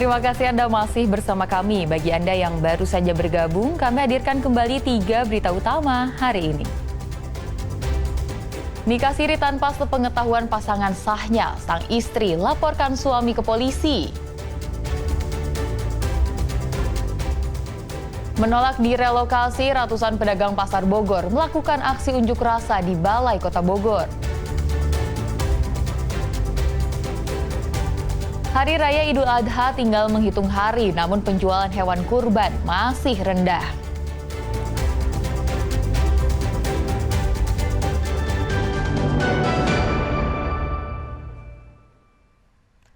Terima kasih Anda masih bersama kami. Bagi Anda yang baru saja bergabung, kami hadirkan kembali 3 berita utama hari ini. Nikah siri tanpa sepengetahuan pasangan sahnya, sang istri laporkan suami ke polisi. Menolak direlokasi, ratusan pedagang pasar Bogor melakukan aksi unjuk rasa di Balai Kota Bogor. Hari Raya Idul Adha tinggal menghitung hari, namun penjualan hewan kurban masih rendah.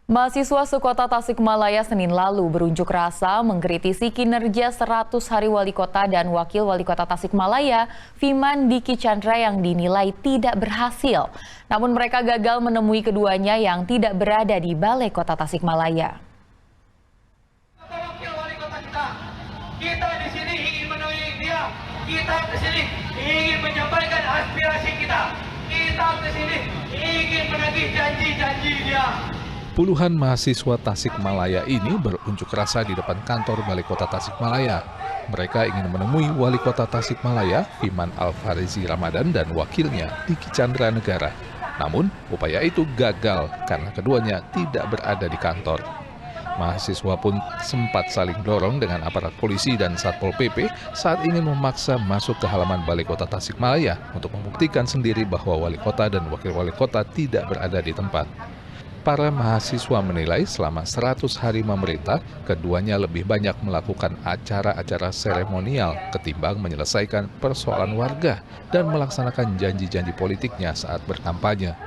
Mahasiswa sekota Tasikmalaya Senin lalu berunjuk rasa mengkritisi kinerja 100 hari wali kota dan wakil wali kota Tasikmalaya, Fiman Diki Chandra yang dinilai tidak berhasil. Namun mereka gagal menemui keduanya yang tidak berada di Balai Kota Tasikmalaya. Wakil wali kota kita di sini ingin menemui dia. Kita di sini ingin menyampaikan aspirasi kita. Kita di sini ingin menagih janji-janji dia. Puluhan mahasiswa Tasikmalaya ini berunjuk rasa di depan kantor Balai Kota Tasikmalaya. Mereka ingin menemui Wali Kota Tasikmalaya, Fiman Alfarizi Ramadan dan wakilnya, Diki Chandra Negara. Namun, upaya itu gagal karena keduanya tidak berada di kantor. Mahasiswa pun sempat saling dorong dengan aparat polisi dan Satpol PP saat ingin memaksa masuk ke halaman Balai Kota Tasikmalaya untuk membuktikan sendiri bahwa Wali Kota dan Wakil Wali Kota tidak berada di tempat. Para mahasiswa menilai selama 100 hari memerintah, keduanya lebih banyak melakukan acara-acara seremonial ketimbang menyelesaikan persoalan warga dan melaksanakan janji-janji politiknya saat berkampanye.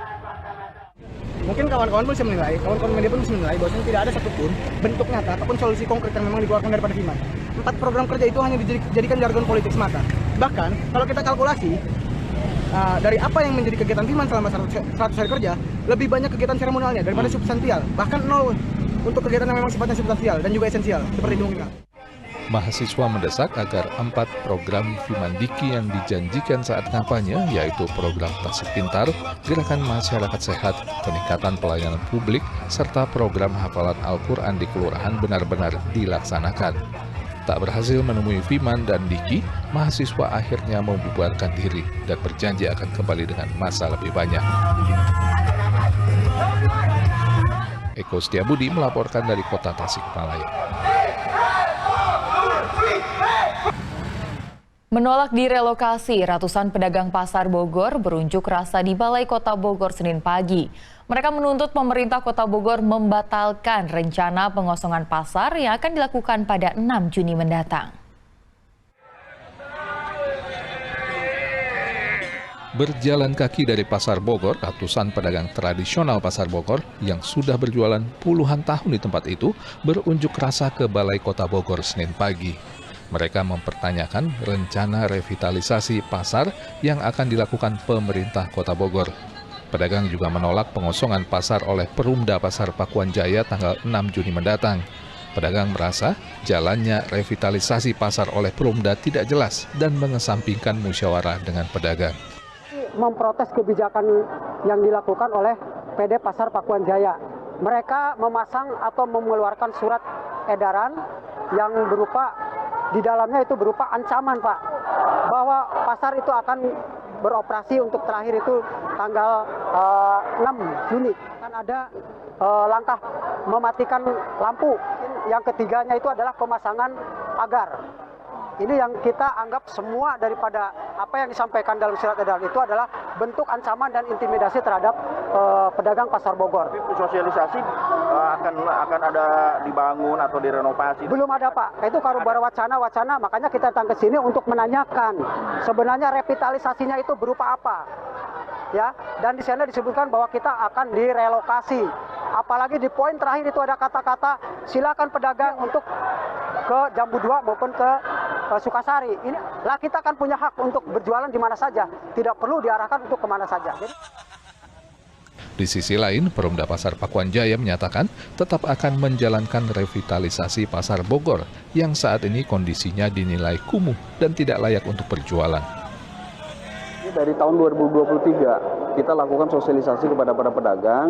Mungkin kawan-kawan pun bisa menilai, kawan-kawan media pun bisa menilai bahwasanya tidak ada satupun bentuk nyata ataupun solusi konkret yang memang dikeluarkan daripada Fiman. 4 program kerja itu hanya dijadikan jargon politik semata. Bahkan kalau kita kalkulasi, dari apa yang menjadi kegiatan Fiman selama 100 hari kerja, lebih banyak kegiatan seremonialnya daripada substansial. Bahkan 0 untuk kegiatan yang memang sifatnya substansial dan juga esensial, seperti itu mungkin. Mahasiswa mendesak agar 4 program Fiman Diki yang dijanjikan saat kampanye, yaitu program Tasik Pintar, gerakan masyarakat sehat, peningkatan pelayanan publik, serta program hafalan Al-Quran di kelurahan benar-benar dilaksanakan. Tak berhasil menemui Fiman dan Diki, mahasiswa akhirnya membubarkan diri dan berjanji akan kembali dengan massa lebih banyak. Eko Setiabudi melaporkan dari Kota Tasikmalaya. Menolak direlokasi, ratusan pedagang pasar Bogor berunjuk rasa di Balai Kota Bogor Senin pagi. Mereka menuntut pemerintah Kota Bogor membatalkan rencana pengosongan pasar yang akan dilakukan pada 6 Juni mendatang. Berjalan kaki dari Pasar Bogor, ratusan pedagang tradisional Pasar Bogor yang sudah berjualan puluhan tahun di tempat itu berunjuk rasa ke Balai Kota Bogor Senin pagi. Mereka mempertanyakan rencana revitalisasi pasar yang akan dilakukan pemerintah Kota Bogor. Pedagang juga menolak pengosongan pasar oleh Perumda Pasar Pakuan Jaya tanggal 6 Juni mendatang. Pedagang merasa jalannya revitalisasi pasar oleh Perumda tidak jelas dan mengesampingkan musyawarah dengan pedagang. Memprotes kebijakan yang dilakukan oleh PD Pasar Pakuan Jaya. Mereka memasang atau mengeluarkan surat edaran yang berupa di dalamnya itu berupa ancaman, Pak, bahwa pasar itu akan beroperasi untuk terakhir itu tanggal 6 Juni. Akan ada langkah mematikan lampu. Yang ketiganya itu adalah pemasangan pagar. Ini yang kita anggap semua daripada apa yang disampaikan dalam surat edaran itu adalah bentuk ancaman dan intimidasi terhadap pedagang Pasar Bogor. Sosialisasi akan ada dibangun atau direnovasi? Belum ada, Pak. Itu kalau baru wacana, makanya kita datang ke sini untuk menanyakan sebenarnya revitalisasinya itu berupa apa. Ya, dan di sana disebutkan bahwa kita akan direlokasi. Apalagi di poin terakhir itu ada kata-kata silakan pedagang untuk ke Jambu 2 maupun ke Sukasari. Inilah kita akan punya hak untuk berjualan di mana saja, tidak perlu diarahkan untuk kemana saja. Di sisi lain, Perumda Pasar Pakuan Jaya menyatakan tetap akan menjalankan revitalisasi Pasar Bogor yang saat ini kondisinya dinilai kumuh dan tidak layak untuk berjualan. Dari tahun 2023 kita lakukan sosialisasi kepada para pedagang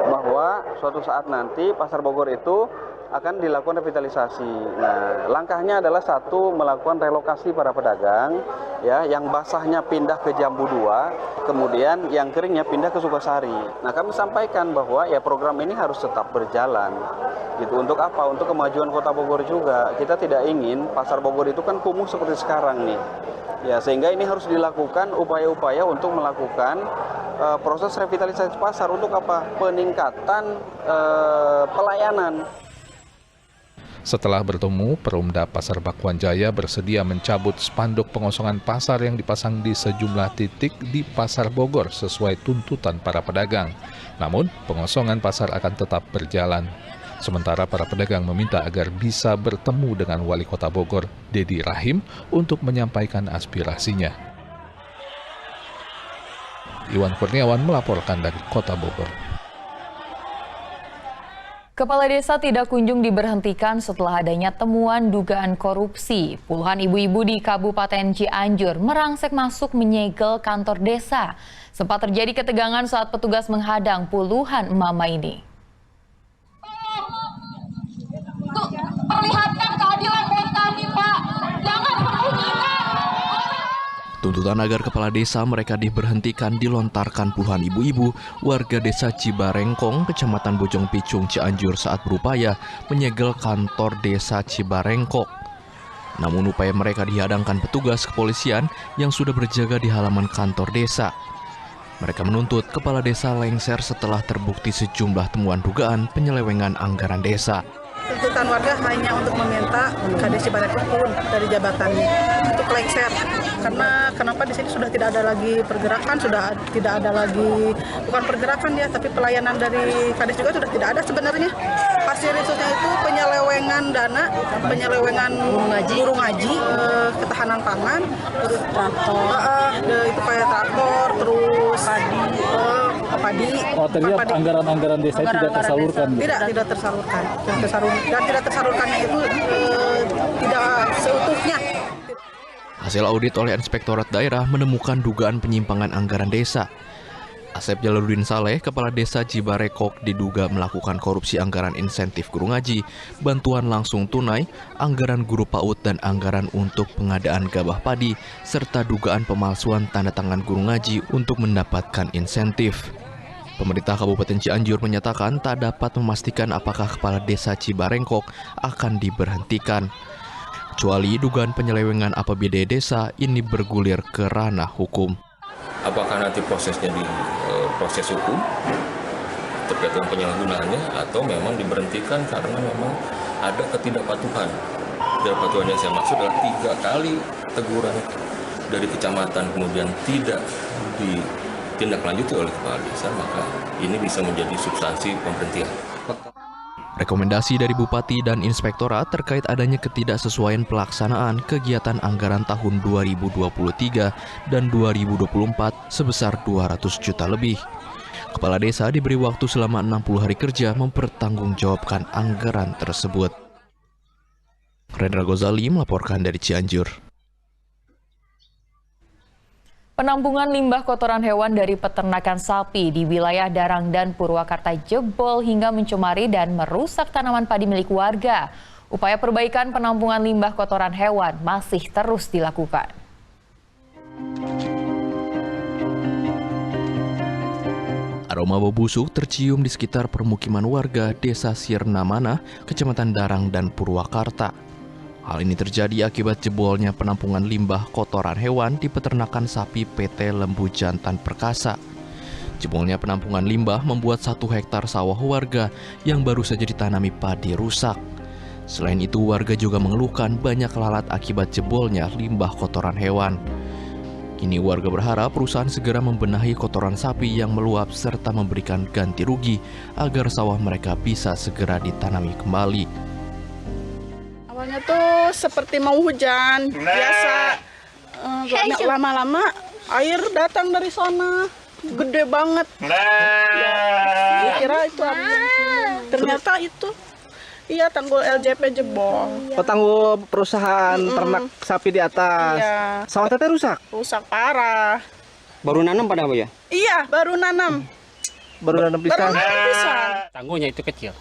bahwa suatu saat nanti Pasar Bogor itu akan dilakukan revitalisasi. Nah, langkahnya adalah satu, melakukan relokasi para pedagang ya, yang basahnya pindah ke Jambu 2, kemudian yang keringnya pindah ke Sukasari. Nah, kami sampaikan bahwa ya program ini harus tetap berjalan. Gitu. Untuk apa? Untuk kemajuan Kota Bogor juga. Kita tidak ingin pasar Bogor itu kan kumuh seperti sekarang nih. Ya, sehingga ini harus dilakukan upaya-upaya untuk melakukan proses revitalisasi pasar. Untuk apa? Peningkatan pelayanan. Setelah bertemu, Perumda Pasar Pakuan Jaya bersedia mencabut spanduk pengosongan pasar yang dipasang di sejumlah titik di Pasar Bogor sesuai tuntutan para pedagang. Namun, pengosongan pasar akan tetap berjalan. Sementara para pedagang meminta agar bisa bertemu dengan Wali Kota Bogor, Dedi Rahim, untuk menyampaikan aspirasinya. Iwan Kurniawan melaporkan dari Kota Bogor. Kepala desa tidak kunjung diberhentikan setelah adanya temuan dugaan korupsi. Puluhan ibu-ibu di Kabupaten Cianjur merangsek masuk menyegel kantor desa. Sempat terjadi ketegangan saat petugas menghadang puluhan emak-emak ini. Perlihatkan keadilan buat kami, Pak. Jangan menghina. Tuntutan agar kepala desa mereka diberhentikan dilontarkan puluhan ibu-ibu warga desa Cibarengkong, Kecamatan Bojong Picung, Cianjur saat berupaya menyegel kantor desa Cibarengkok. Namun upaya mereka dihadangkan petugas kepolisian yang sudah berjaga di halaman kantor desa. Mereka menuntut kepala desa lengser setelah terbukti sejumlah temuan dugaan penyelewengan anggaran desa. Tuntutan warga hanya untuk meminta Kades Cibarengkok turun dari jabatannya untuk lengser. Karena kenapa di sini sudah tidak ada lagi pergerakan, sudah tidak ada lagi, bukan pergerakan ya, tapi pelayanan dari Kades juga sudah tidak ada sebenarnya. Hasil risetnya itu penyelewengan dana, penyelewengan guru ngaji, ketahanan pangan, terus traktor, itu kayak traktor, terus padi. Oh, terlihat anggaran-anggaran desa itu tidak tersalurkan. Tidak tersalurkan. Dan tidak tersalurkannya itu tidak seutuhnya. Hasil audit oleh Inspektorat Daerah menemukan dugaan penyimpangan anggaran desa. Asep Jalaluddin Saleh, Kepala Desa Cibarengkok, diduga melakukan korupsi anggaran insentif guru ngaji, bantuan langsung tunai, anggaran guru PAUD dan anggaran untuk pengadaan gabah padi, serta dugaan pemalsuan tanda tangan guru ngaji untuk mendapatkan insentif. Pemerintah Kabupaten Cianjur menyatakan tak dapat memastikan apakah Kepala Desa Cibarengkok akan diberhentikan. Kecuali dugaan penyelewengan APBD desa ini bergulir ke ranah hukum. Apakah nanti prosesnya di proses hukum terkait dengan penyalahgunaannya atau memang diberhentikan karena memang ada ketidakpatuhan. Ketidakpatuhan yang saya maksud adalah 3 kali teguran dari kecamatan kemudian tidak ditindaklanjuti oleh kepala desa, maka ini bisa menjadi substansi pemberhentian. Rekomendasi dari Bupati dan Inspektorat terkait adanya ketidaksesuaian pelaksanaan kegiatan anggaran tahun 2023 dan 2024 sebesar 200 juta lebih. Kepala desa diberi waktu selama 60 hari kerja mempertanggungjawabkan anggaran tersebut. Rendra Gozali melaporkan dari Cianjur. Penampungan limbah kotoran hewan dari peternakan sapi di wilayah Darang dan Purwakarta jebol hingga mencemari dan merusak tanaman padi milik warga. Upaya perbaikan penampungan limbah kotoran hewan masih terus dilakukan. Aroma bau busuk tercium di sekitar permukiman warga Desa Sirnamana, Kecamatan Darang dan Purwakarta. Hal ini terjadi akibat jebolnya penampungan limbah kotoran hewan di peternakan sapi PT Lembu Jantan Perkasa. Jebolnya penampungan limbah membuat 1 hektar sawah warga yang baru saja ditanami padi rusak. Selain itu, warga juga mengeluhkan banyak lalat akibat jebolnya limbah kotoran hewan. Kini warga berharap perusahaan segera membenahi kotoran sapi yang meluap serta memberikan ganti rugi agar sawah mereka bisa segera ditanami kembali. Awalnya tuh seperti mau hujan, biasa. Lama-lama air datang dari sana, gede banget. Ya, kira itu apa? Ternyata itu, iya tanggul LJP jebol. Tanggul perusahaan ternak sapi di atas. Iya. Sawah teteh rusak? Rusak parah. Baru nanam pada apa ya? Iya, baru nanam. Baru nanam pisang? Baru nanam pisang. Tanggulnya itu kecil.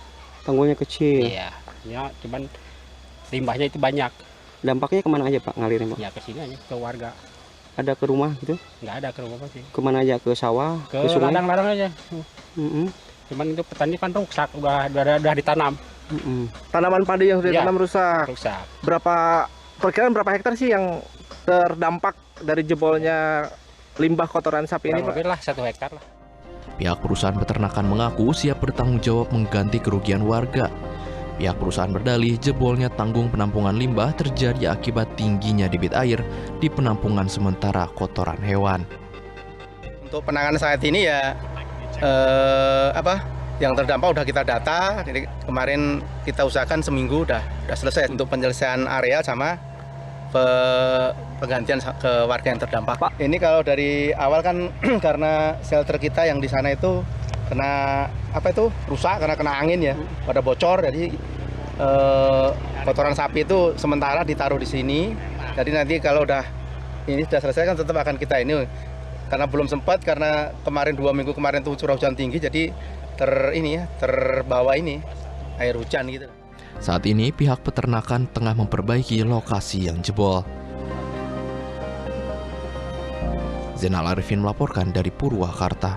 Tanggulnya kecil. Iya, ya cuman limbahnya itu banyak. Dampaknya kemana aja Pak ngalirin Pak? Ya ke sini aja, ke warga. Ada ke rumah gitu? Nggak ada ke rumah sih. Kemana aja? Ke sawah? Ke sungai? ladang-ladang aja. Cuman itu petani kan rusak, udah ditanam. Tanaman padi yang sudah ditanam rusak. Perkiraan berapa hektar sih yang terdampak dari jebolnya limbah kotoran sapi ini, Pak? Lebih lah 1 hektar lah. Pihak perusahaan peternakan mengaku siap bertanggung jawab mengganti kerugian warga. Pihak perusahaan berdalih jebolnya tanggul penampungan limbah terjadi akibat tingginya debit air di penampungan sementara kotoran hewan. Untuk penanganan saat ini ya yang terdampak udah kita data. Jadi kemarin kita usahakan seminggu udah selesai untuk penyelesaian area sama penggantian ke warga yang terdampak. Pak, ini kalau dari awal kan karena shelter kita yang di sana itu kena rusak karena kena angin ya, pada bocor. Jadi kotoran sapi itu sementara ditaruh di sini. Jadi nanti kalau ini sudah selesai kan tetap akan kita ini, karena belum sempat karena kemarin 2 minggu kemarin tuh curah hujan tinggi, jadi terbawa ini air hujan gitu. Saat ini pihak peternakan tengah memperbaiki lokasi yang jebol. Zainal Arifin melaporkan dari Purwakarta.